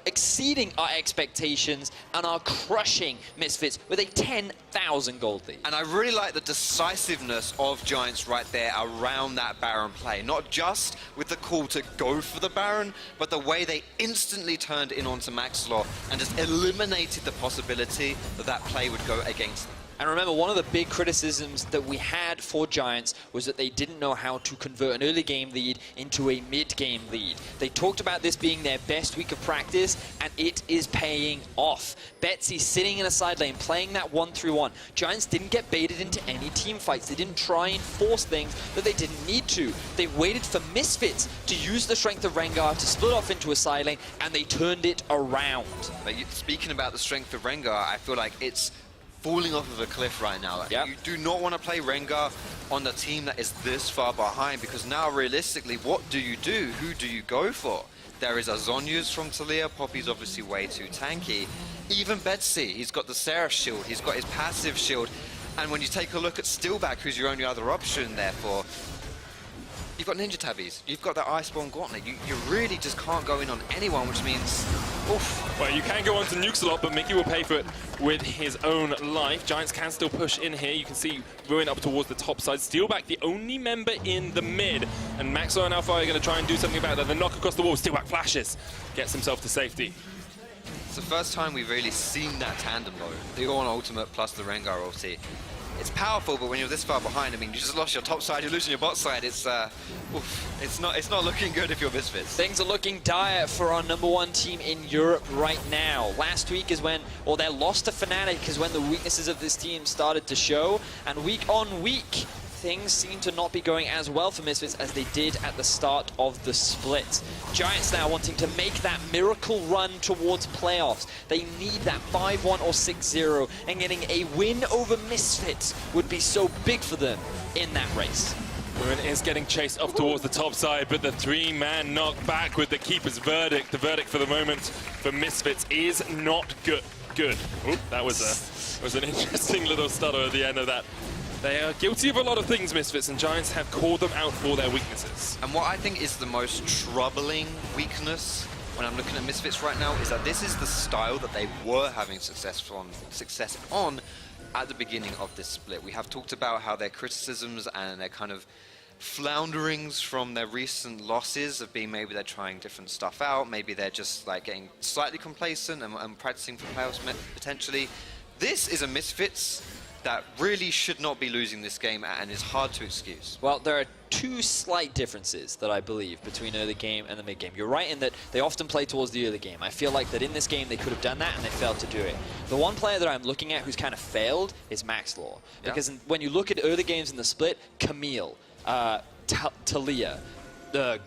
exceeding our expectations and are crushing Misfits with a 10,000 gold lead. And I really like the decisiveness of Giants right there around that Baron play. Not just with the call to go for the Baron, but the way they instantly turned in onto Maxlaw and just eliminated the possibility that that play would go against them. And remember, one of the big criticisms that we had for Giants was that they didn't know how to convert an early game lead into a mid-game lead. They talked about this being their best week of practice, and it is paying off. Betsy sitting in a side lane, playing that 1-3-1. Giants didn't get baited into any team fights. They didn't try and force things that they didn't need to. They waited for Misfits to use the strength of Rengar to split off into a side lane, and they turned it around. But speaking about the strength of Rengar, I feel like it's falling off of a cliff right now. Yep. You do not want to play Rengar on the team that is this far behind, because now realistically, what do you do? Who do you go for? There is a Zhonya's from Talia. Poppy's obviously way too tanky. Even Betsy, he's got the Seraph shield, he's got his passive shield. And when you take a look at Steelback, who's your only other option therefore, you've got Ninja Tabbies, you've got that Iceborne Gauntlet. You really just can't go in on anyone, which means, oof. Well, you can go on to nukes a lot, but Mickey will pay for it with his own life. Giants can still push in here. You can see Ruin up towards the top side. Steelback, the only member in the mid. And Maxwell and Alpha are going to try and do something about that. The knock across the wall. Steelback flashes. Gets himself to safety. It's the first time we've really seen that tandem though. The Ornn ultimate plus the Rengar ulti. It's powerful, but when you're this far behind, I mean, you just lost your top side, you're losing your bot side. It's not looking good if you're Misfits. Things are looking dire for our #1 team in Europe right now. Last week is when, or their loss to Fnatic is when the weaknesses of this team started to show, and week on week, things seem to not be going as well for Misfits as they did at the start of the split. Giants now wanting to make that miracle run towards playoffs. They need that 5-1 or 6-0, and getting a win over Misfits would be so big for them in that race. Ruin is getting chased off towards the top side, but the three-man knock back with the Keeper's Verdict. The verdict for the moment for Misfits is not good. Oop, that was an interesting little stutter at the end of that. They are guilty of a lot of things, Misfits, and Giants have called them out for their weaknesses. And what I think is the most troubling weakness when I'm looking at Misfits right now is that this is the style that they were having success on at the beginning of this split. We have talked about how their criticisms and their kind of flounderings from their recent losses of being maybe they're trying different stuff out, maybe they're just like getting slightly complacent and practicing for playoffs potentially. This is a Misfits that really should not be losing this game and is hard to excuse. Well, there are two slight differences that I believe between early game and the mid game. You're right in that they often play towards the early game. I feel like that in this game they could have done that and they failed to do it. The one player that I'm looking at who's kind of failed is Maxlaw. Because when you look at early games in the split, Camille, Talia,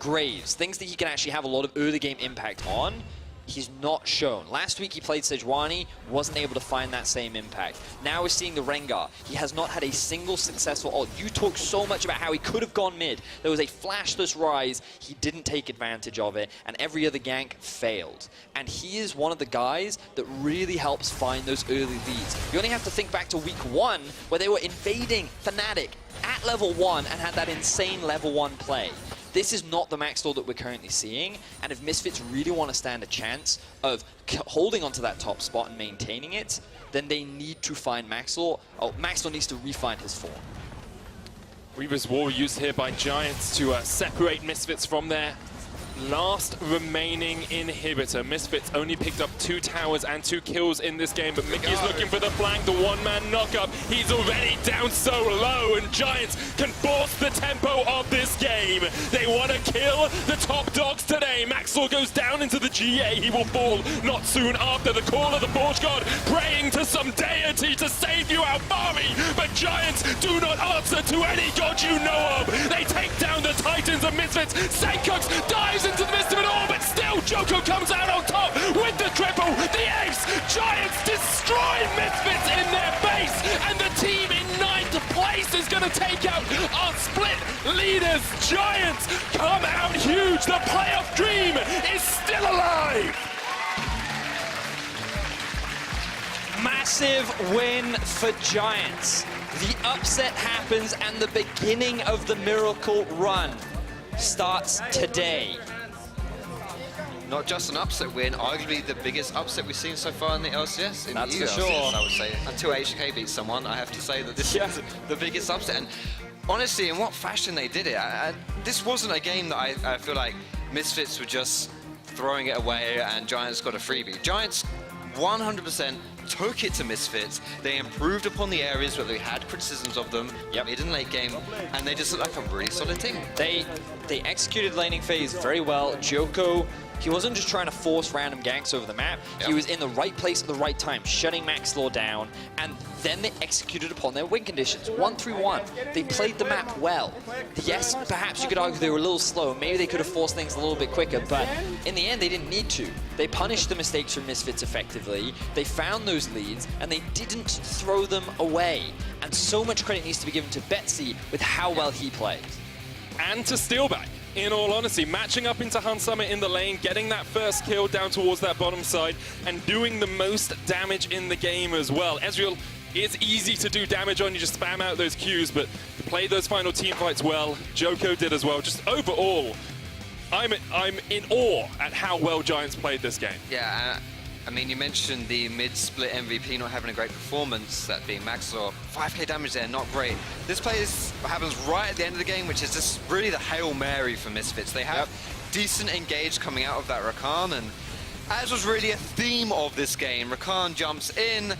Graves, things that he can actually have a lot of early game impact on, he's not shown. Last week he played Sejuani, wasn't able to find that same impact. Now we're seeing the Rengar. He has not had a single successful ult. You talk so much about how he could have gone mid. There was a flashless Ryze, he didn't take advantage of it, and every other gank failed. And he is one of the guys that really helps find those early leads. You only have to think back to week 1, where they were invading Fnatic at level 1 and had that insane level 1 play. This is not the Maxlaw that we're currently seeing, and if Misfits really want to stand a chance of holding onto that top spot and maintaining it, then they need to find Maxwell. Oh, Maxwell needs to refine his form. Reaver's Wall used here by Giants to separate Misfits from their last remaining inhibitor. Misfits only picked up 2 towers and 2 kills in this game, but Mickey's looking for the flank, the one-man knock-up. He's already down so low, and Giants can force the tempo of this game. They want to kill the top dogs today. Maxwell goes down into the GA. He will fall not soon after. The call of the Forge God, praying to some deity to save you, Alfari, but Giants do not answer to any god you know of. They take down the Titans of Misfits. Sankux dives into the midst of it all, but still Joko comes out on top with the triple. The ace! Giants destroy Misfits in their base, and the team in 9th place is going to take out our split leaders. Giants come out huge. The playoff dream is still alive. Massive win for Giants. The upset happens, and the beginning of the miracle run starts today. Not just an upset win, arguably the biggest upset we've seen so far in the LCS. That's EU for sure. LCS, I would say. Until HK beats someone, I have to say that this is the biggest upset. And honestly, in what fashion they did it, this wasn't a game that I feel like Misfits were just throwing it away and Giants got a freebie. Giants 100% took it to Misfits. They improved upon the areas where they had criticisms of them mid and late game, and they just look like a really solid team. They executed laning phase very well. Joko, he wasn't just trying to force random ganks over the map. He was in the right place at the right time, shutting Maxwell down, and then they executed upon their win conditions. 1-3-1. They played the map well. Yes, perhaps you could argue they were a little slow. Maybe they could have forced things a little bit quicker, but in the end, they didn't need to. They punished the mistakes from Misfits effectively. They found those leads, and they didn't throw them away. And so much credit needs to be given to Betsy with how well he played. And to Steelback, in all honesty, matching up into Hun Summit in the lane, getting that first kill down towards that bottom side, and doing the most damage in the game as well. Ezreal is easy to do damage on, you just spam out those Qs, but to play those final team fights well, Joko did as well. Just overall, I'm in awe at how well Giants played this game. Yeah, I mean, you mentioned the mid-split MVP not having a great performance, that being Maxwell. 5k damage there, not great. This play happens right at the end of the game, which is just really the Hail Mary for Misfits. They have decent engage coming out of that Rakan, and as was really a theme of this game, Rakan jumps in,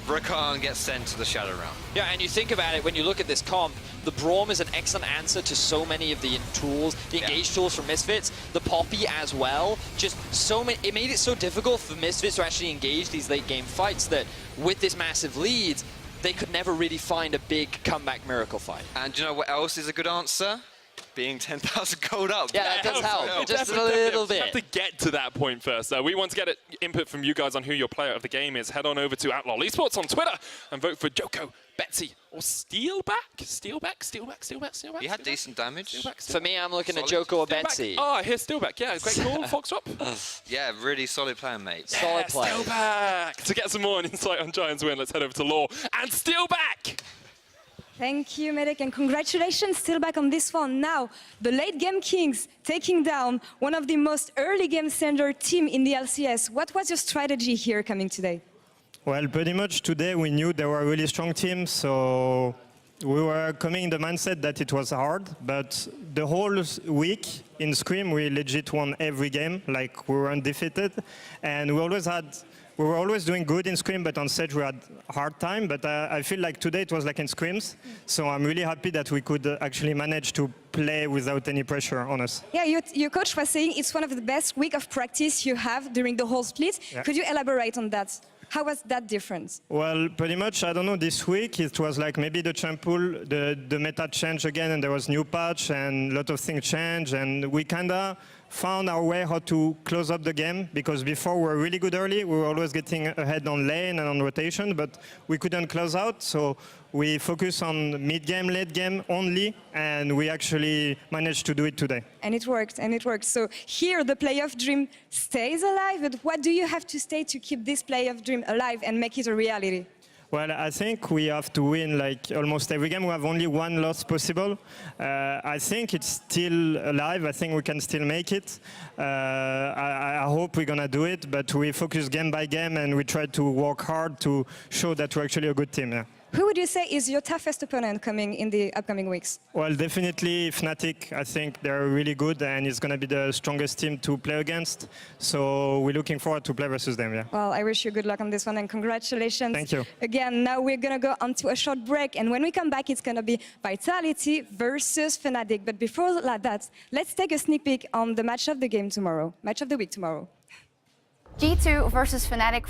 Rakan gets sent to the Shadow Realm. Yeah, and you think about it, when you look at this comp, the Braum is an excellent answer to so many of the tools, the engage tools from Misfits, the Poppy as well. Just so many, it made it so difficult for Misfits to actually engage these late game fights that with this massive lead, they could never really find a big comeback miracle fight. And do you know what else is a good answer? Being 10,000 gold up. Yeah, that does help. Just a little bit. Have to get to that point first. We want to get input from you guys on who your player of the game is. Head on over to Outlaw Esports on Twitter and vote for Joko, Betsy, or Steelback. Steelback. He had decent damage. For me, I'm looking at Joko or Betsy. Oh, here's Steelback. Yeah, great call. Foxtrot. Yeah, really solid plan, mate. Solid play. Steelback. To get some more insight on Giants' win, let's head over to Law and Steelback. Thank you, Medic, and congratulations, still back on this one. Now, the late game Kings taking down one of the most early game standard team in the LCS. What was your strategy here coming today? Well, pretty much today we knew they were a really strong team, so we were coming in the mindset that it was hard, but the whole week in Scream we legit won every game, like we were undefeated, and we were always doing good in Scrim, but on stage we had a hard time. But I feel like today it was like in Scrims. So I'm really happy that we could actually manage to play without any pressure on us. Yeah, your coach was saying it's one of the best week of practice you have during the whole split. Yeah. Could you elaborate on that? How was that different? Well, pretty much, I don't know, this week it was like maybe the champ pool, the meta changed again and there was new patch and a lot of things changed and we kind of found our way how to close up the game because before we were really good early, we were always getting ahead on lane and on rotation, but we couldn't close out, so we focused on mid-game, late game only, and we actually managed to do it today. And it worked, and it worked. So here the playoff dream stays alive, but what do you have to stay to keep this playoff dream alive and make it a reality? Well, I think we have to win like almost every game. We have only one loss possible. I think it's still alive. I think we can still make it. I hope we're gonna do it, but we focus game by game and we try to work hard to show that we're actually a good team. Yeah. Who would you say is your toughest opponent coming in the upcoming weeks? Well, definitely Fnatic. I think they're really good and it's going to be the strongest team to play against. So we're looking forward to play versus them, yeah. Well, I wish you good luck on this one and congratulations. Thank you. Again, now we're going to go on to a short break. And when we come back, it's going to be Vitality versus Fnatic. But before that, let's take a sneak peek on the match of the game tomorrow, match of the week tomorrow. G2 versus Fnatic.